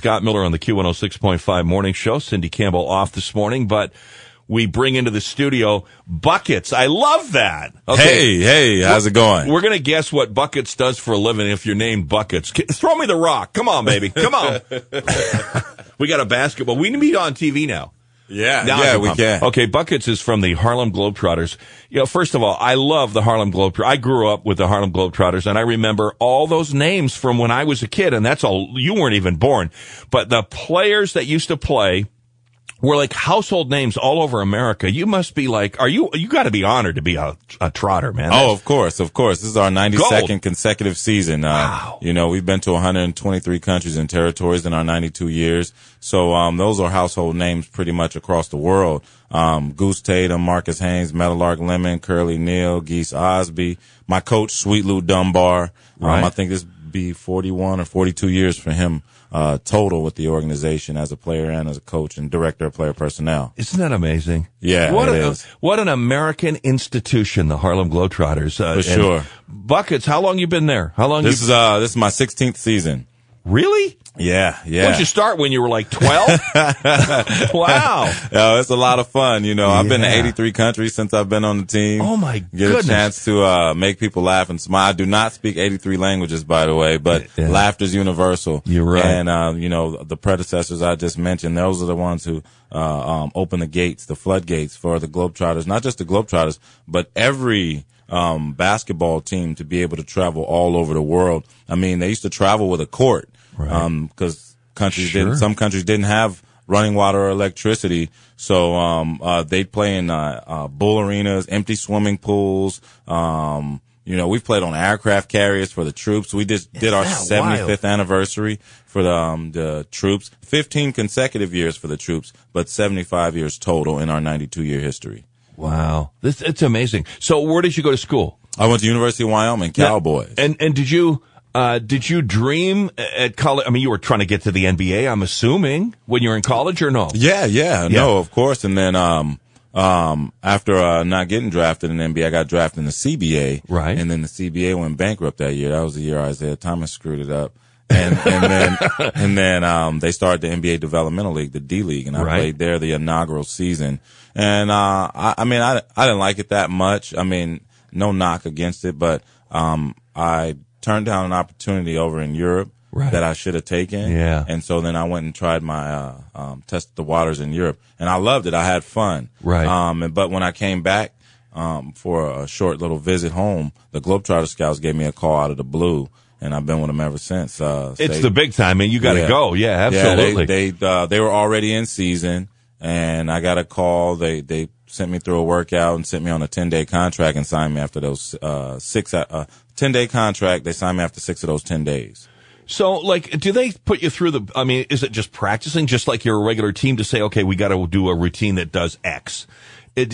Scott Miller on the Q106.5 Morning Show. Cindy Campbell off this morning, but we bring into the studio Buckets. I love that. Okay. Hey, how's it going? We're going to guess what Buckets does for a living if you're named Buckets. Throw me the rock. Come on, baby. Come on. We got a basketball. We meet on TV now. Yeah, we can. Okay, Buckets is from the Harlem Globetrotters. You know, first of all, I love the Harlem Globetrotters. I grew up with the Harlem Globetrotters, and I remember all those names from when I was a kid, and that's all, you weren't even born. But the players that used to play were like household names all over America. You must be like, you got to be honored to be a Trotter, man. Oh, of course. This is our 92nd Gold. consecutive season. Wow. You know, we've been to 123 countries and territories in our 92 years. So, those are household names pretty much across the world. Goose Tatum, Marcus Haynes, Meadowlark Lemon, Curly Neal, Geese Osby, my coach, Sweet Lou Dunbar. Right. I think this be 41 or 42 years for him. Total with the organization as a player and as a coach and director of player personnel. Isn't that amazing? Yeah, it is. What an American institution, the Harlem Globetrotters. For sure. Buckets, how long you been there? How long? This is my 16th season. Really? Yeah. When'd you start? When you were like 12? Wow. It's a lot of fun. You know, I've been to 83 countries since I've been on the team. Oh my Get goodness. a chance to make people laugh and smile. I do not speak 83 languages, by the way, but laughter's universal. You're right. And, you know, the predecessors I just mentioned, those are the ones who open the gates, the floodgates for the Globetrotters, not just the Globetrotters, but every basketball team to be able to travel all over the world. I mean, they used to travel with a court. Right. Because some countries didn't have running water or electricity. So, they'd play in, bull arenas, empty swimming pools. You know, we've played on aircraft carriers for the troops. We just did our 75th anniversary for the troops. 15 consecutive years for the troops, but 75 years total in our 92-year history. Wow. It's amazing. So where did you go to school? I went to University of Wyoming, Cowboys. And did you dream at college? I mean, you were trying to get to the NBA, I'm assuming, when you were in college, or no? Yeah. No, of course. And then, after not getting drafted in the NBA, I got drafted in the CBA. Right. And then the CBA went bankrupt that year. That was the year Isaiah Thomas screwed it up. And then they started the NBA Developmental League, the D League, and I played there the inaugural season. And I didn't like it that much. I mean, no knock against it, but I turned down an opportunity over in Europe that I should have taken. Yeah. And so then I went and tried my tested the waters in Europe, and I loved it. I had fun. Right. But when I came back for a short little visit home, the Globetrotter scouts gave me a call out of the blue. And I've been with them ever since. It's the big time, man. You got to go. Yeah, absolutely. Yeah, they were already in season, and I got a call. They sent me through a workout and sent me on a 10-day contract and signed me after those 10-day contract. They signed me after 6 of those 10 days. So, like, do they put you through I mean, is it just practicing, just like your regular team, to say, okay, we got to do a routine that does X? They're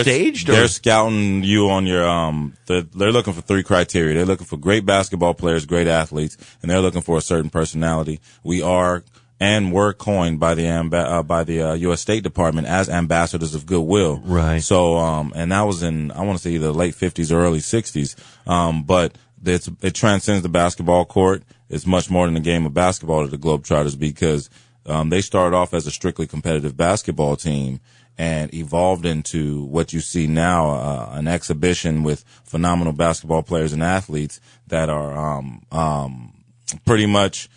staged? They're scouting you on your, they're looking for 3 criteria. They're looking for great basketball players, great athletes, and they're looking for a certain personality. We are and were coined by the U.S. State Department as ambassadors of goodwill. Right. So, and that was in, I want to say either late 50s or early 60s. But it transcends the basketball court. It's much more than a game of basketball to the Globetrotters, because, they started off as a strictly competitive basketball team and evolved into what you see now, an exhibition with phenomenal basketball players and athletes that are pretty much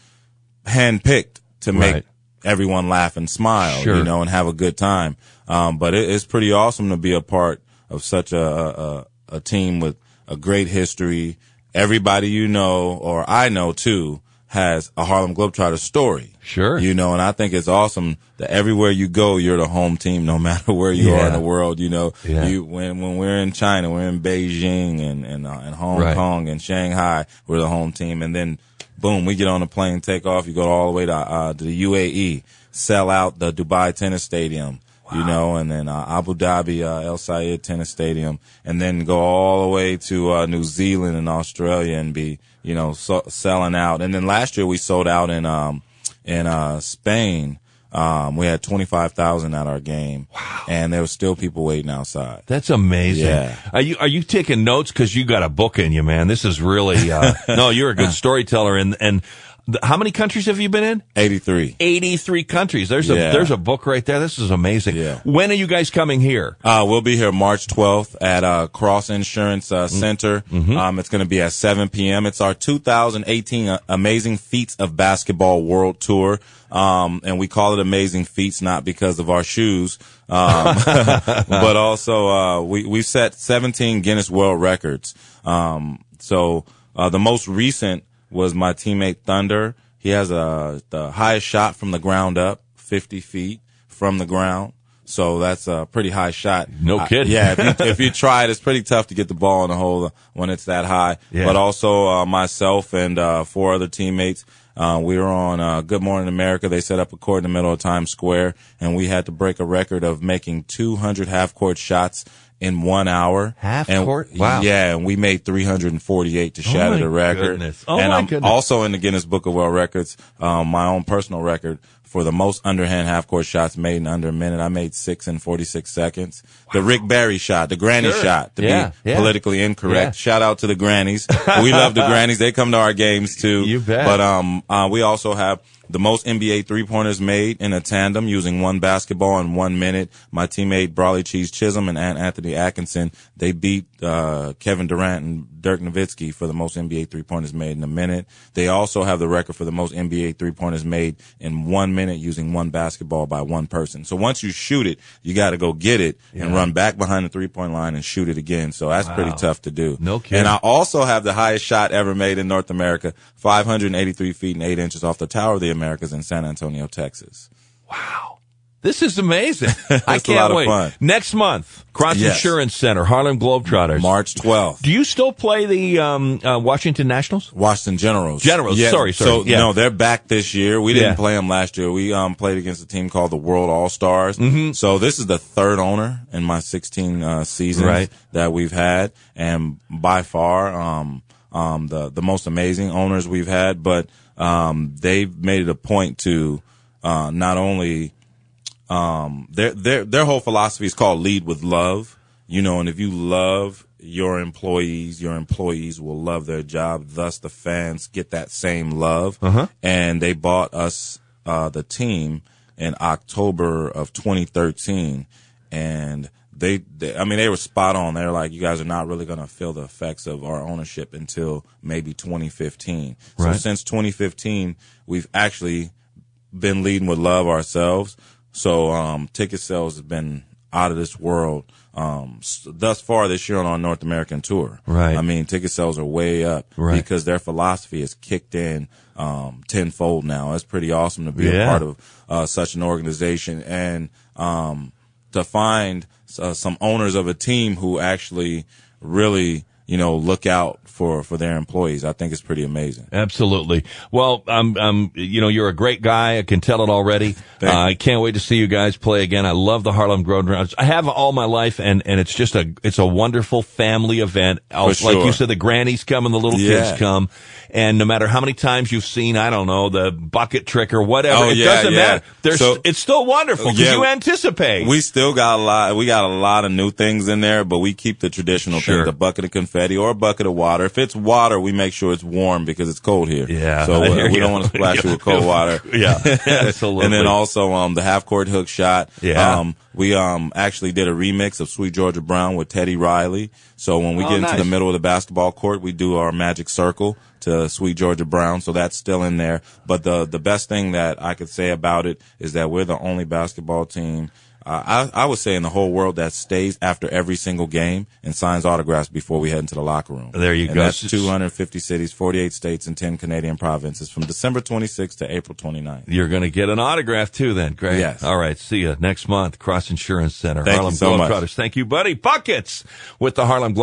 handpicked to make everyone laugh and smile, you know, and have a good time. But it's pretty awesome to be a part of such a team with a great history. Everybody you know, or I know too, has a Harlem Globetrotter story. Sure. You know, and I think it's awesome that everywhere you go, you're the home team, no matter where you are in the world. You know, when we're in China, we're in Beijing and Hong Kong and Shanghai, we're the home team. And then, boom, we get on a plane, take off. You go all the way to the UAE, sell out the Dubai Tennis Stadium. Wow. You know, and then Abu Dhabi, El Sayed Tennis Stadium, and then go all the way to New Zealand and Australia and be, you know, selling out. And then last year we sold out in Spain. We had 25,000 at our game. Wow. And there were still people waiting outside. That's amazing. Yeah. Are you taking notes? 'Cause you got a book in you, man. This is really, no, you're a good storyteller. And How many countries have you been in? 83. 83 countries. There's a book right there. This is amazing. Yeah. When are you guys coming here? We'll be here March 12th at Cross Insurance Center. Mm-hmm. It's going to be at 7 p.m. It's our 2018 Amazing Feats of Basketball World Tour. And we call it Amazing Feats not because of our shoes, but also we've set 17 Guinness World Records. So the most recent was my teammate Thunder. He has the highest shot from the ground up, 50 feet from the ground. So that's a pretty high shot. No kidding. If you try it, it's pretty tough to get the ball in the hole when it's that high. Yeah. But also myself and 4 other teammates, we were on Good Morning America. They set up a court in the middle of Times Square, and we had to break a record of making 200 half-court shots in 1 hour. Half-court? Wow. Yeah, and we made 348 to shatter the record. Goodness. I'm also in the Guinness Book of World Records, my own personal record for the most underhand half-court shots made in under a minute. I made 6 in 46 seconds. Wow. The Rick Barry shot, the granny shot, to be politically incorrect. Yeah. Shout out to the grannies. We love the grannies. They come to our games too. You bet. But we also have the most NBA three-pointers made in a tandem using one basketball in 1 minute. My teammate Brawley Cheese Chisholm and Anthony Atkinson, they beat Kevin Durant and Dirk Nowitzki for the most NBA three-pointers made in a minute. They also have the record for the most NBA three-pointers made in 1 minute using one basketball by one person. So once you shoot it, you got to go get it and run back behind the three-point line and shoot it again. So that's pretty tough to do. No kidding. And I also have the highest shot ever made in North America, 583 feet and 8 inches off the Tower of the Americas in San Antonio, Texas. Wow. This is amazing. I can't a lot wait. Of fun. Next month, Cross Insurance Center, Harlem Globetrotters. March 12th. Do you still play the Washington Nationals? Washington Generals. Yeah. Sorry. So, no, they're back this year. We didn't play them last year. We played against a team called the World All-Stars. Mm-hmm. So this is the third owner in my 16 seasons that we've had, and by far the most amazing owners we've had. But they've made it a point to not only their whole philosophy is called lead with love, and if you love your employees will love their job. Thus the fans get that same love. Uh-huh. And they bought us, the team in October of 2013, and they were spot on. They're like, you guys are not really going to feel the effects of our ownership until maybe 2015. Right. So since 2015, we've actually been leading with love ourselves. So ticket sales have been out of this world thus far this year on our North American tour. Right. I mean, ticket sales are way up because their philosophy has kicked in tenfold now. It's pretty awesome to be a part of such an organization, and to find some owners of a team who actually really look out for their employees. I think it's pretty amazing. Absolutely. Well, you're a great guy. I can tell it already. I can't wait to see you guys play again. I love the Harlem Globetrotters. I have all my life, and it's just it's a wonderful family event. Like you said, the grannies come and the little kids come. And no matter how many times you've seen, I don't know, the bucket trick or whatever, it doesn't matter. It's still wonderful because you anticipate. We still got a lot. We got a lot of new things in there, but we keep the traditional thing, the bucket of confetti or a bucket of water. If it's water, we make sure it's warm because it's cold here. Yeah. So we don't want to splash you with cold water. Yeah, absolutely. And then also the half-court hook shot. Yeah. We actually did a remix of Sweet Georgia Brown with Teddy Riley. So when we get into the middle of the basketball court, we do our magic circle to Sweet Georgia Brown. So that's still in there. But the best thing that I could say about it is that we're the only basketball team, I would say in the whole world, that stays after every single game and signs autographs before we head into the locker room. There you go. That's 250 cities, 48 states, and 10 Canadian provinces from December 26th to April 29th. You're going to get an autograph too then. Great. Yes. All right. See you next month. Cross Insurance Center. Thank Harlem you so Globetrotters. much. Thank you, buddy. Buckets with the Harlem Globetrotters.